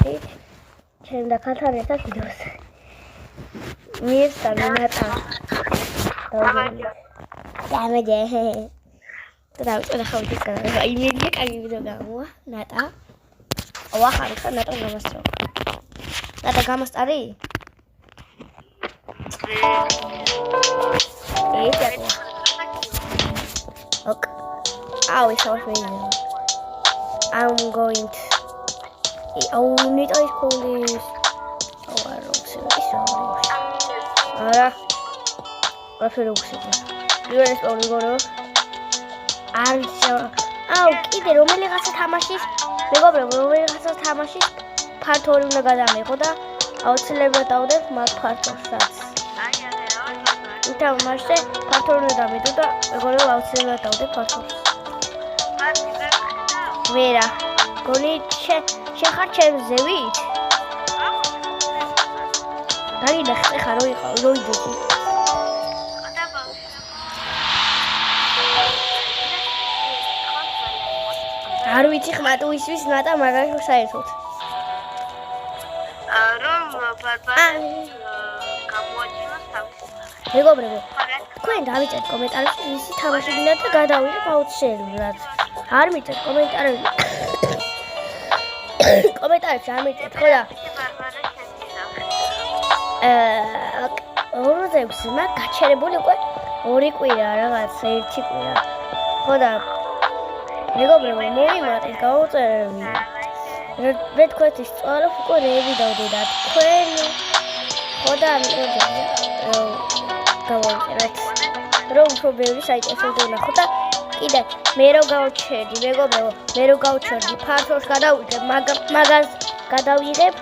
მოვიდით ჩემ და ქალთან ერთად ვიდეოს. მირსა ნატა. დამეჯე. დავწერე ხავდის განა. იმედია კაი ვიდეო გამოვა. ნატა. ვახარ ხა ნატა გამასწრო. ნატა გამასწარი? Okay. Oh, it's all video. I'm going to. Oh, need I call this? Oh, I don't see this. I feel okay. You guys only go to. Oh, either Romeli has a Tamashis. We go over Romeli has a Tamashis. Part of the Gadame Hoda. I'll celebrate out of my part of that. Tamashte, part of the Damiduda. We go out celebrate out the part of. Vera, goni შეხარ ჩემს ზევით? დაიდა ხე როიდები. არ ვიცი ხმატ უსვის ნატა მაგარი საერთოდ. რომ ბარბარა გამოაჩინა თავი. მეგობრებო, თქვენ დავიწერთ კომენტარებში ვისი თამაში გინდათ და გადავიდეთ აუცილებლად. არ მიწეთ კომენტარებში. კომენტარებში არ მიწეთ, ხო და? ორზევს მაგ გაჩერებული უკვე 2 კვირა რაღაც 1 კვირა. ხო და? მეგობრებო, მოვიმატეთ გავუწერები. მე თქვენი სწორად უკვე რეები დავდედა თქვენ. ხო და გავუწერეთ. რომ უფრო ბევრი საინტერესო დონახო და კიდე მე რო გავჩერდი, მეგობრებო, მე რო გავჩერდი, ფართოს გადავიღებ, მაგას გადავიღებ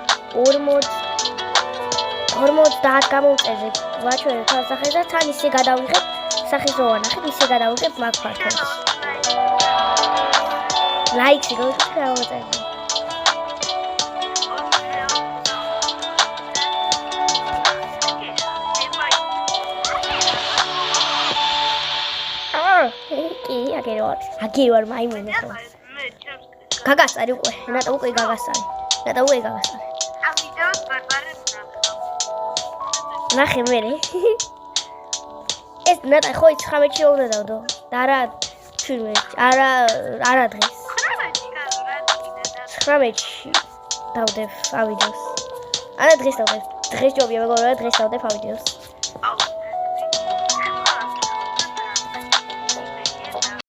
50 გამოვწერე. ვაჩვენებ თავსახეს და თან ისე გადავიღებ, სახის რო ვანახებ, ისე გადავიღებ მაგ ფართოს. ლაიქი გავუწერე. აგერივარ მაიმუნი ხო? გაგასწარი უკვე, ნატა უკვე გაგასწარი. ნატა უკვე გაგასწარი. ამ ვიდეოს ბარბარებს ნახე მე. ეს ნატა ხო 19-ში უნდა დავდო. და არა ჩვენში, არა დღეს. 19-ში დავდებ ამ ვიდეოს. არა დღეს დავდებ. დღეს ჯობია მეგობრებო, დღეს დავდებ ამ ვიდეოს.